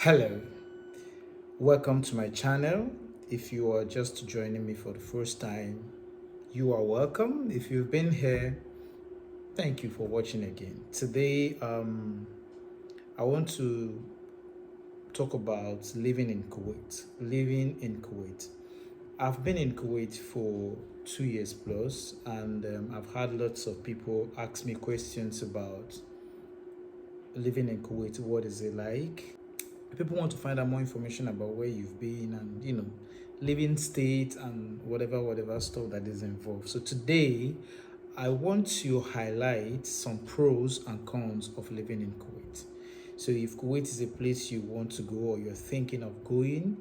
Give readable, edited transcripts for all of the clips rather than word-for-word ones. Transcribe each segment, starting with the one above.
Hello, welcome to my channel. If you are just joining me for the first time, you are welcome. If you've been here, thank you for watching again. Today, I want to talk about living in Kuwait. Living in Kuwait. I've been in Kuwait for 2 years plus, and I've had lots of people ask me questions about living in Kuwait. What is it like? People want to find out more information about where you've been and living state and whatever stuff that is involved. So today I want to highlight some pros and cons of living in Kuwait. So if Kuwait is a place you want to go or you're thinking of going,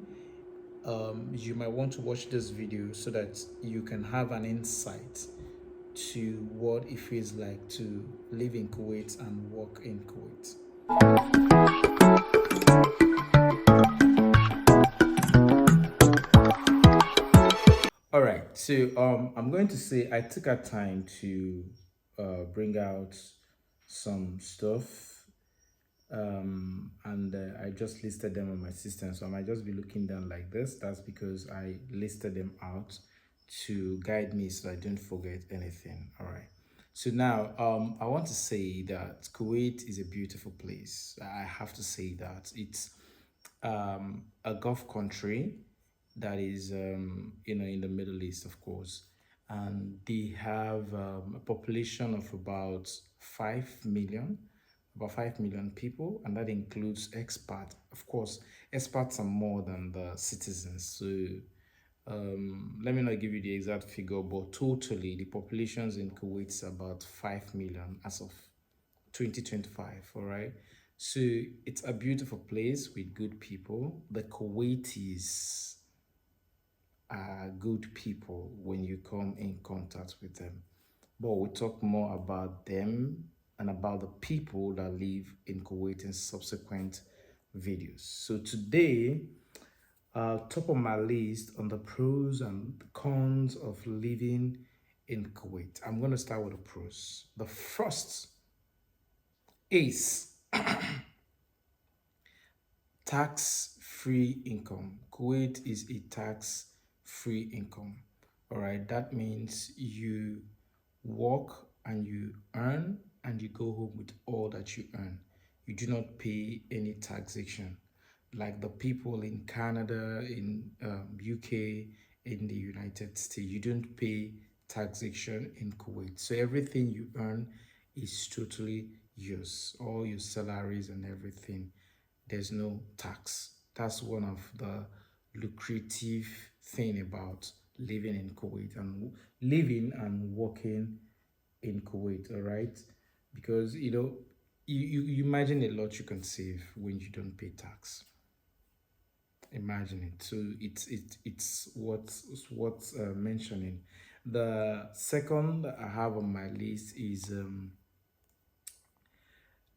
you might want to watch this video so that you can have an insight to what it feels like to live in Kuwait and work in Kuwait. All right, so I'm going to say I took our time to bring out some stuff, and I just listed them on my system. So I might just be looking down like this. That's because I listed them out to guide me so I don't forget anything. All right. So now, I want to say that Kuwait is a beautiful place. I have to say that it's a Gulf country that is, in the Middle East, of course, and they have a population of about 5 million people, and that includes expats. Of course, expats are more than the citizens. So let me not give you the exact figure, but totally the populations in Kuwait is about 5 million as of 2025. All right. So it's a beautiful place with good people. The Kuwaitis are good people when you come in contact with them. But we'll talk more about them and about the people that live in Kuwait in subsequent videos. So today, top of my list on the pros and cons of living in Kuwait. I'm going to start with the pros. The first is tax-free income. Kuwait is a tax-free income. All right, that means you work and you earn and you go home with all that you earn. You do not pay any taxation like the people in Canada, in UK, in the United States. You don't pay taxation in Kuwait. So everything you earn is totally yours, all your salaries and everything. There's no tax. That's one of the lucrative thing about living in Kuwait and living and working in Kuwait, all right? Because you imagine a lot you can save when you don't pay tax. Imagine it. So it's what's mentioning. The second I have on my list is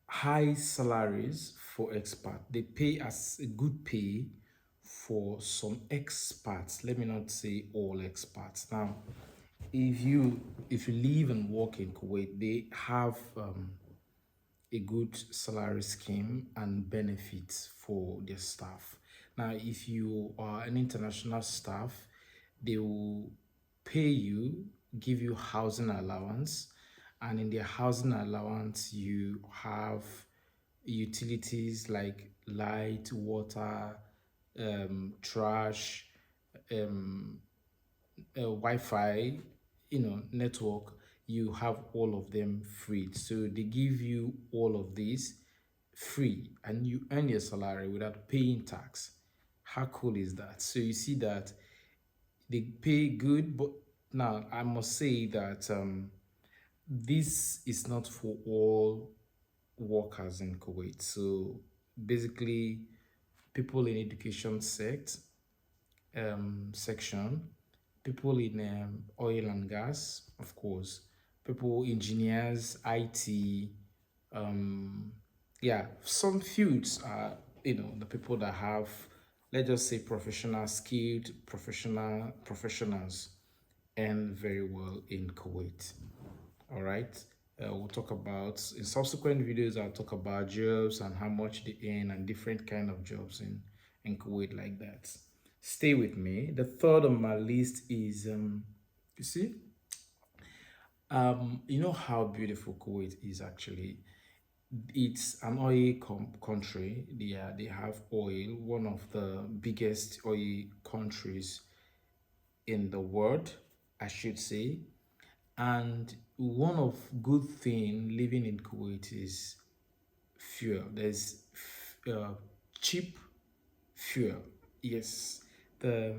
high salaries for expat. They pay as a good pay for some expats. Let me not say all expats. Now, if you live and work in Kuwait, they have a good salary scheme and benefits for their staff. Now, if you are an international staff, they will pay you, give you housing allowance, and in their housing allowance, you have utilities like light, water, trash, um, Wi-Fi, network. You have all of them free. So they give you all of these free, and you earn your salary without paying tax. How cool is that? So you see that they pay good, but now I must say that this is not for all workers in Kuwait. So basically, people in education section, people in oil and gas, of course, people, engineers, IT, yeah, some fields are, the people that have, let's just say, professional, skilled, professionals earn very well in Kuwait. All right. We'll talk about in subsequent videos. I'll talk about jobs and how much they earn and different kind of jobs in Kuwait like that. Stay with me. The third on my list is you see, you know how beautiful Kuwait is actually. It's an oil country. They have oil, one of the biggest oil countries in the world, I should say. And one of good thing living in Kuwait is fuel. There's uh, cheap fuel. Yes, the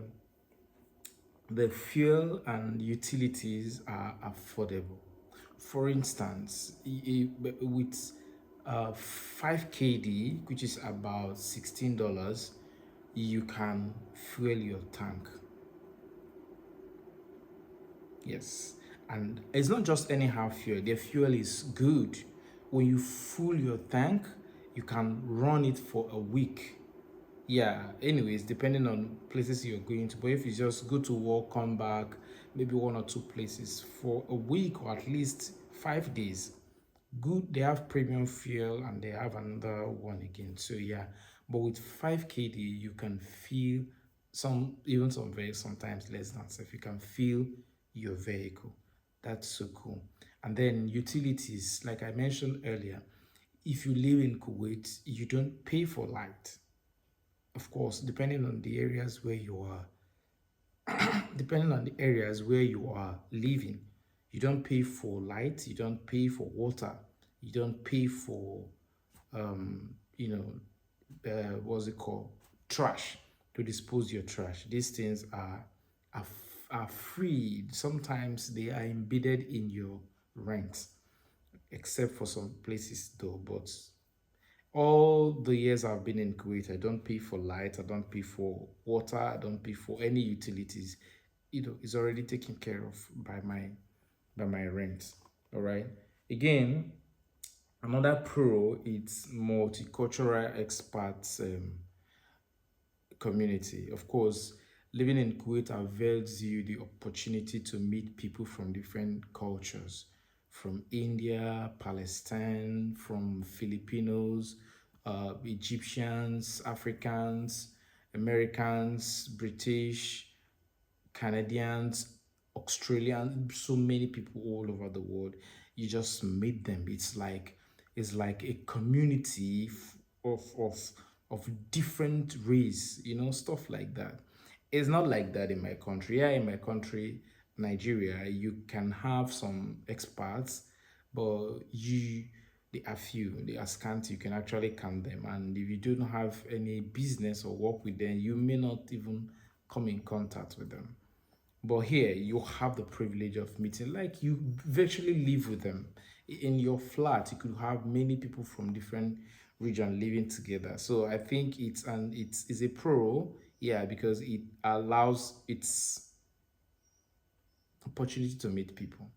the fuel and utilities are affordable. For instance, with 5 kd, which is about $16, you can fuel your tank. Yes. And it's not just anyhow fuel. The fuel is good. When you full your tank, you can run it for a week. Yeah, anyways, depending on places you're going to. But if you just go to work, come back, maybe one or two places for a week or at least 5 days, good. They have premium fuel and they have another one again. So yeah, but with 5 kd, you can feel some, even some very sometimes less than, so if you can feel your vehicle. That's so cool. And then utilities, like I mentioned earlier, if you live in Kuwait, you don't pay for light. Of course, depending on the areas where you are, depending on the areas where you are living, you don't pay for light, you don't pay for water, you don't pay for you know, what's it called, trash, to dispose your trash. These things are are free. Sometimes they are embedded in your rent, except for some places though. But all the years I've been in Kuwait, I don't pay for light, I don't pay for water, I don't pay for any utilities. You know, it's already taken care of by my rent. All right. Again, another pro, it's multicultural expats community. Of course, living in Kuwait avails you the opportunity to meet people from different cultures, from India, Palestine, from Filipinos, Egyptians, Africans, Americans, British, Canadians, Australians, so many people all over the world. You just meet them. It's like a community of different race, you know, stuff like that. It's not like that in my country. Yeah, in my country, Nigeria, you can have some expats, but they are few, they are scant. You can actually count them, and if you don't have any business or work with them, you may not even come in contact with them. But here, you have the privilege of meeting, like you virtually live with them. In your flat, you could have many people from different region living together. So I think it's a pro, yeah, because it allows its opportunity to meet people.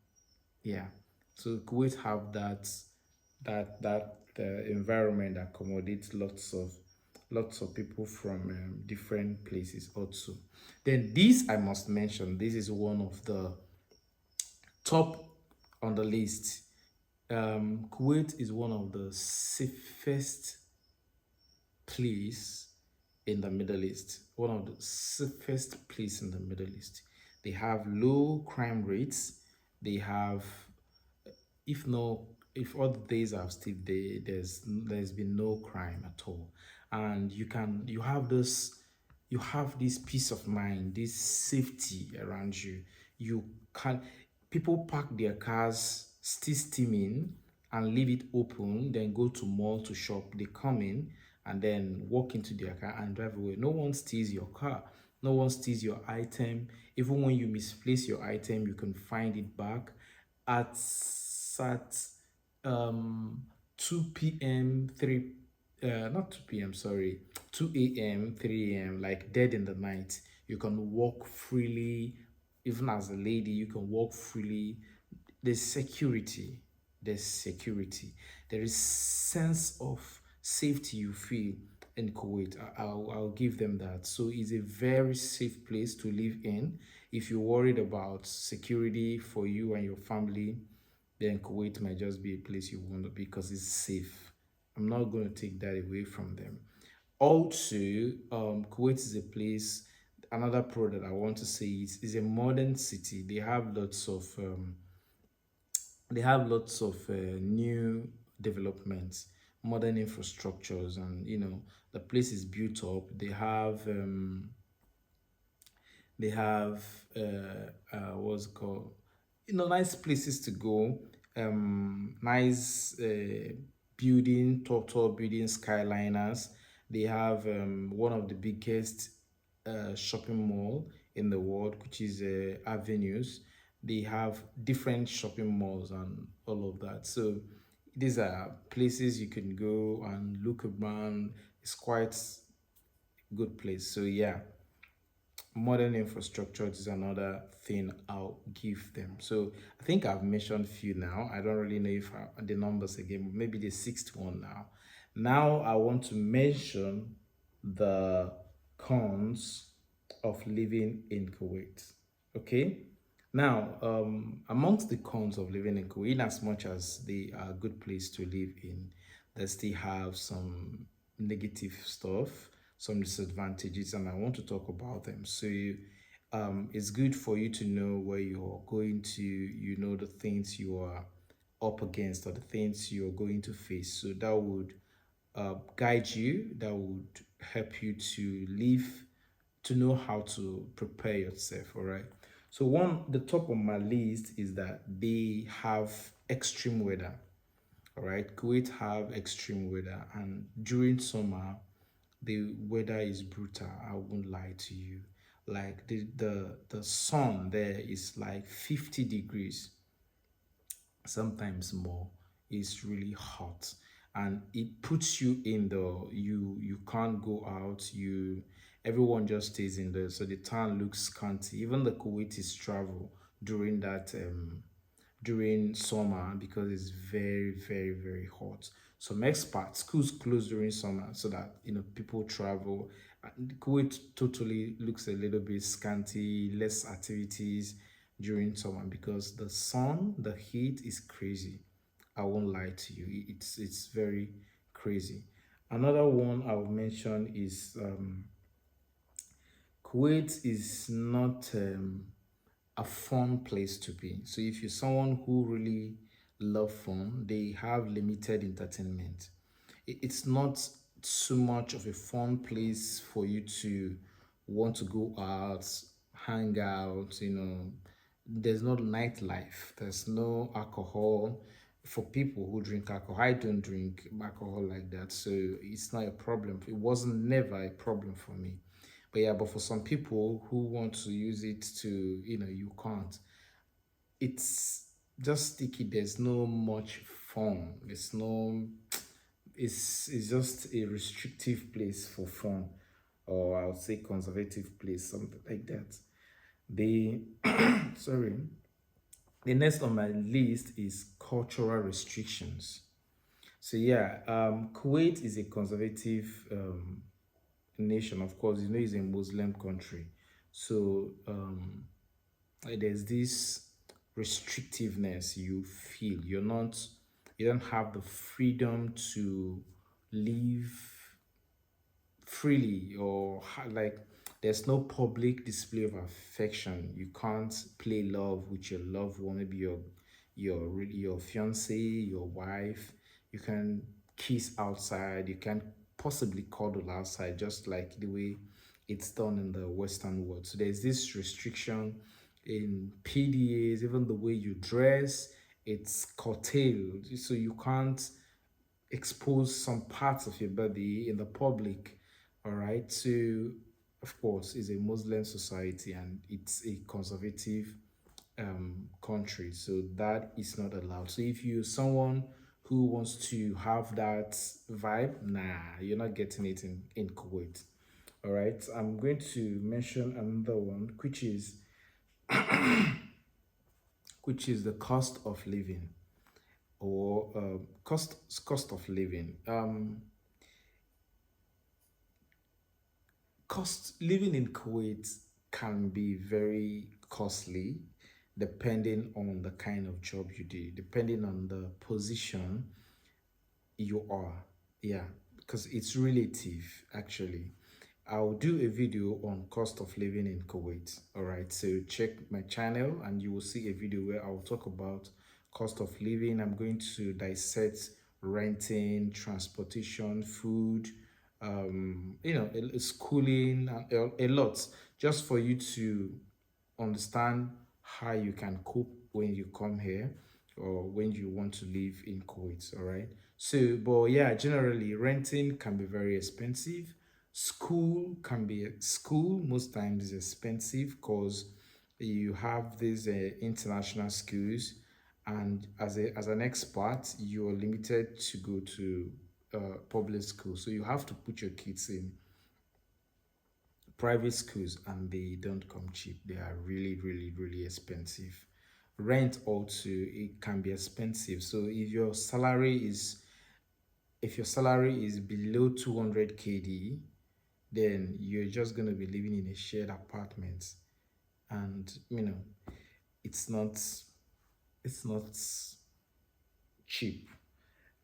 Yeah. So Kuwait have that environment that accommodates lots of people from different places also. Then this I must mention. This is one of the top on the list. Kuwait is one of the safest place in the Middle East. One of the safest place in the Middle East. They have low crime rates. They have, if no, if all the days I've stayed there, there's been no crime at all. And you have this peace of mind, this safety around you. You can People park their cars still steaming and leave it open, then go to mall to shop. They come in and then walk into their car and drive away. No one steals your car. No one steals your item. Even when you misplace your item, you can find it back at at 2 p.m. 3 not 2 p.m. sorry, 2 a.m. 3 a.m., like dead in the night. You can walk freely. Even as a lady, you can walk freely. There's security. There's security. There is sense of safety you feel in Kuwait. I'll give them that. So it's a very safe place to live in. If you're worried about security for you and your family, then Kuwait might just be a place you want to be because it's safe. I'm not going to take that away from them. Also, Kuwait is a place. Another pro that I want to say is a modern city. They have lots of new developments, modern infrastructures, and the place is built up. They have what's it called, nice places to go, nice building, tall building, skyliners. They have one of the biggest shopping mall in the world, which is Avenues. They have different shopping malls and all of that. So these are places you can go and look around. It's quite good place. So yeah, modern infrastructure is another thing I'll give them. So I think I've mentioned few now. I don't really know if the numbers again, maybe the sixth one now. Now I want to mention the cons of living in Kuwait. Okay. Now, amongst the cons of living in Kuwait, in as much as they are a good place to live in, they still have some negative stuff, some disadvantages, and I want to talk about them. So, it's good for you to know where you're going to, the things you are up against or the things you're going to face. So that would guide you, that would help you to live, to know how to prepare yourself. All right. So the top of my list is that they have extreme weather. All right. Kuwait have extreme weather, and during summer, the weather is brutal. I won't lie to you. Like the sun there is like 50 degrees, sometimes more. It's really hot, and it puts you in the you can't go out. Everyone just stays in there, so the town looks scanty. Even the Kuwaitis travel during that during summer because it's very, very, very hot. Some expats, schools close during summer so that people travel. Kuwait totally looks a little bit scanty, less activities during summer because the sun, the heat is crazy. I won't lie to you. It's very crazy. Another one I'll mention is Kuwait is not a fun place to be. So if you're someone who really love fun, they have limited entertainment. It's not so much of a fun place for you to want to go out, hang out. There's no nightlife. There's no alcohol for people who drink alcohol. I don't drink alcohol like that, so it's not a problem. It wasn't never a problem for me. But yeah, but for some people who want to use it to, you can't. It's just sticky. There's no much fun. It's just a restrictive place for fun, or I would say conservative place, something like that. The sorry. The next on my list is cultural restrictions. So yeah, Kuwait is a conservative nation. Of course, it's a Muslim country. So there's this restrictiveness you feel. You don't have the freedom to live freely, or like there's no public display of affection. You can't play love with your loved one, maybe your fiance, your wife. You can kiss outside. You can possibly cuddle outside, just like the way it's done in the Western world. So there's this restriction in PDAs, even the way you dress. It's curtailed, so you can't expose some parts of your body in the public. All right. So, of course, it's a Muslim society and it's a conservative country. So that is not allowed. So if you're someone who wants to have that vibe, nah, you're not getting it in Kuwait. All right. I'm going to mention another one, which is the cost of living, or cost of living. Cost living in Kuwait can be very costly. depending on the kind of job you do, depending on the position you are. Yeah, because it's relative actually. I'll do a video on cost of living in Kuwait. All right, so check my channel and you will see a video where I'll talk about cost of living. I'm going to dissect renting, transportation, food, schooling, and a lot, just for you to understand how you can cope when you come here or when you want to live in Kuwait. All right. So, but yeah, generally renting can be very expensive. School most times is expensive because you have these international schools, and as an expat, you are limited to go to public school. So you have to put your kids in private schools, and they don't come cheap. They are really, really, really expensive. Rent also, it can be expensive. So if your salary is below 200 KD, then you're just going to be living in a shared apartment, and it's not it's not cheap.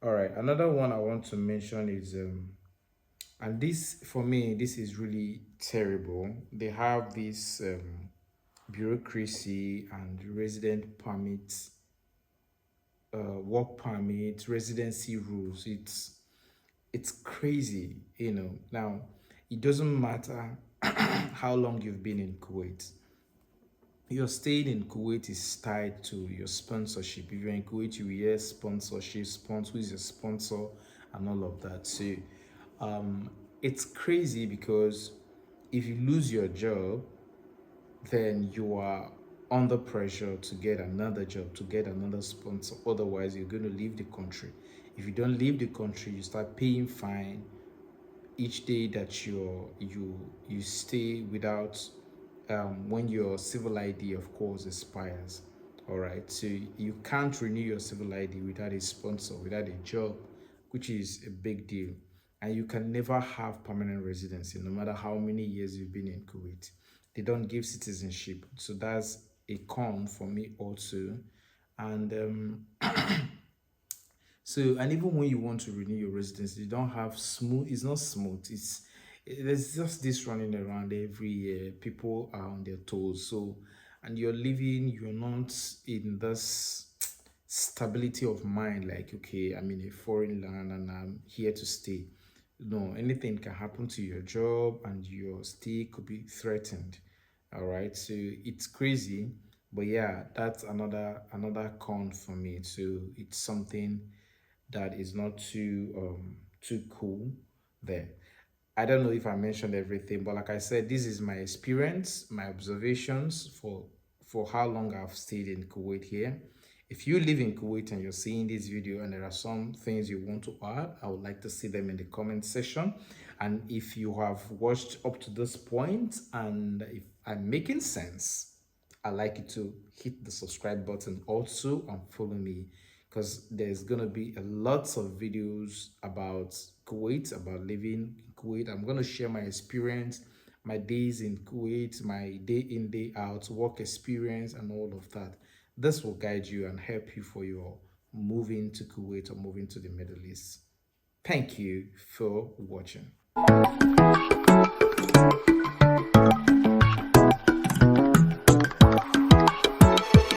All right, another one I want to mention is and this, for me, this is really terrible. They have this bureaucracy and resident permits, work permit, residency rules. It's crazy, Now, it doesn't matter how long you've been in Kuwait. Your stay in Kuwait is tied to your sponsorship. If you're in Kuwait, you will hear sponsorship, sponsor, who is your sponsor, and all of that. So, um, it's crazy because if you lose your job, then you are under pressure to get another job, to get another sponsor. Otherwise, you're going to leave the country. If you don't leave the country, you start paying fine each day that you stay without when your civil ID, of course, expires. All right, so you can't renew your civil ID without a sponsor, without a job, which is a big deal. And you can never have permanent residency, no matter how many years you've been in Kuwait. They don't give citizenship, so that's a con for me also. And so, and even when you want to renew your residency, you don't have smooth, it's not smooth. There's just this running around every year. People are on their toes. So, and you're not in this stability of mind, like, okay, I'm in a foreign land and I'm here to stay. No, anything can happen to your job and your stay could be threatened. All right. So it's crazy. But yeah, that's another con for me. So it's something that is not too cool there. I don't know if I mentioned everything, but like I said, this is my experience, my observations for how long I've stayed in Kuwait here. If you live in Kuwait and you're seeing this video and there are some things you want to add, I would like to see them in the comment section. And if you have watched up to this point and if I'm making sense, I'd like you to hit the subscribe button also and follow me, because there's gonna be a lots of videos about Kuwait, about living in Kuwait. I'm gonna share my experience, my days in Kuwait, my day in, day out, work experience, and all of that. This will guide you and help you for your moving to Kuwait or moving to the Middle East. Thank you for watching.